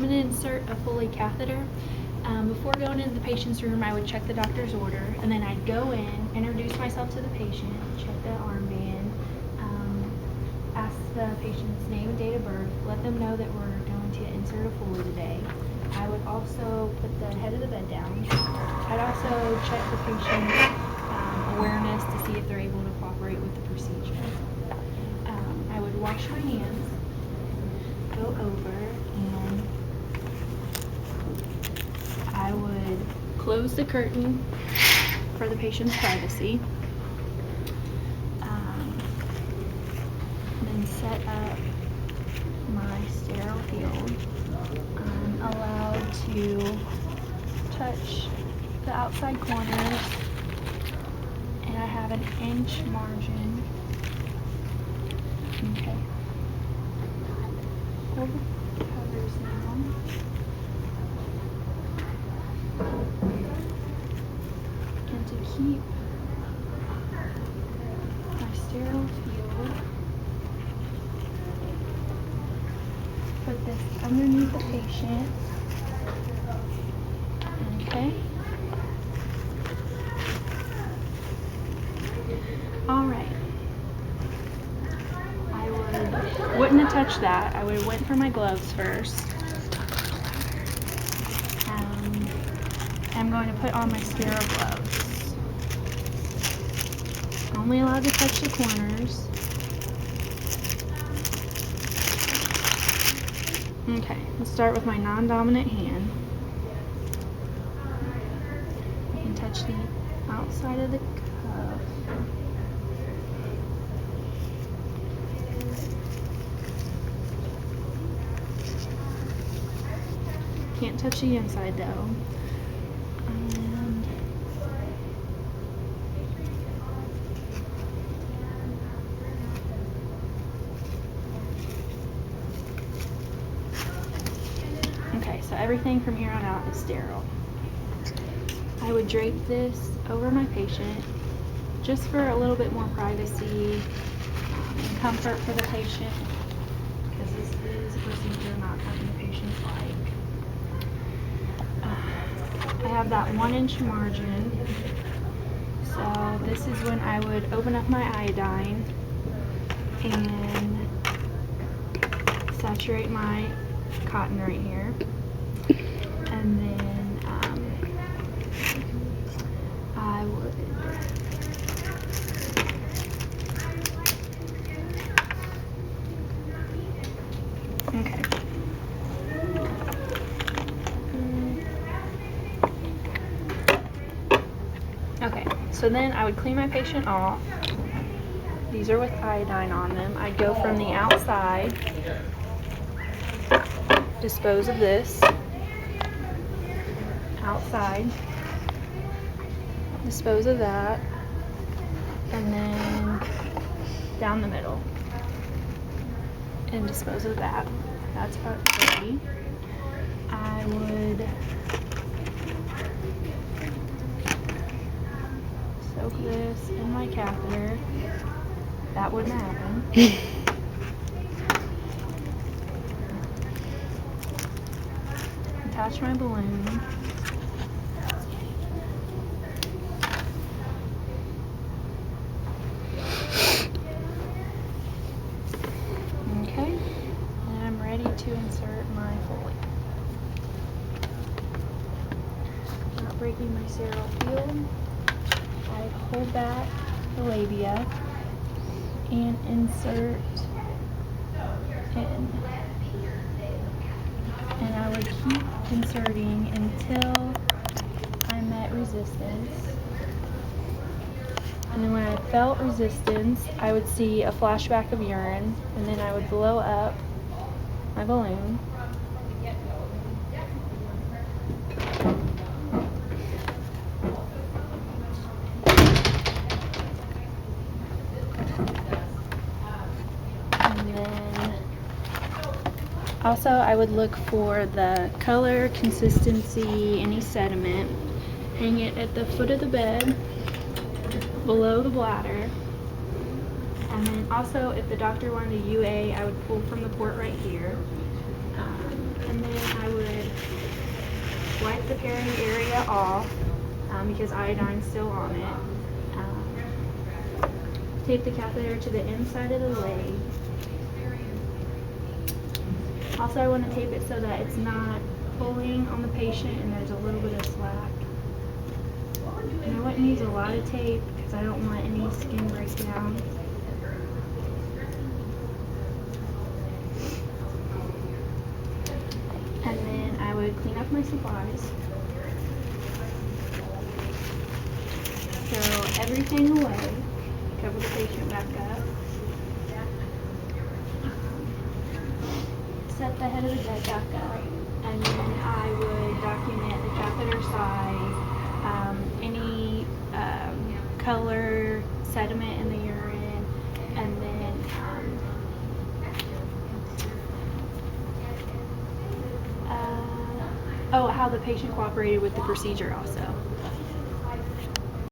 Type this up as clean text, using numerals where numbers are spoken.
going to insert a Foley catheter. Before going into the patient's room, I would check the doctor's order, and then I'd go in, introduce myself to the patient, check the armband, ask the patient's name and date of birth, let them know that we're going to insert a Foley today. I would also put the head of the bed down. I'd also check the patient's awareness to see if they're able to cooperate with the procedure. I would wash my hands, go over, and I would close the curtain for the patient's privacy. Then set up my sterile field. I'm allowed to touch the outside corners, and I have an inch margin. Okay. Hold the covers now. And to keep my sterile field, put this underneath the patient. Okay. All right. Wouldn't have touched that. I would have went for my gloves first. I'm going to put on my sterile gloves. Only allowed to touch the corners. Okay, let's start with my non-dominant hand. I can touch the outside of the cuff. Can't touch the inside though. Okay, so everything from here on out is sterile. I would drape this over my patient just for a little bit more privacy and comfort for the patient, because this is a procedure not having the patient like. I have that 1 inch margin, so this is when I would open up my iodine and saturate my cotton right here, and then I would okay. Okay, so then I would clean my patient off. These are with iodine on them. I'd go from the outside, dispose of this, outside, dispose of that, and then down the middle, and dispose of that. That's part 3. I would soak this in my catheter. That wouldn't happen. Attach my balloon. Okay, and I'm ready to insert my Foley. Not breaking my sterile field. I hold back the labia and insert in. And I would keep inserting until I met resistance. And then when I felt resistance, I would see a flashback of urine, and then I would blow up my balloon. And then also I would look for the color, consistency, any sediment. Hang it at the foot of the bed, below the bladder. And then also, if the doctor wanted a UA, I would pull from the port right here. And then I would wipe the peri area off because iodine's still on it. Tape the catheter to the inside of the leg. Also, I want to tape it so that it's not pulling on the patient and there's a little bit of slack. And I wouldn't use a lot of tape because I don't want any skin breakdown. And then I would clean up my supplies. Throw everything away. Cover the patient back up. Set the head of the bed back up. And then I would document the catheter size, any color, sediment in the urine, and then how the patient cooperated with the procedure also.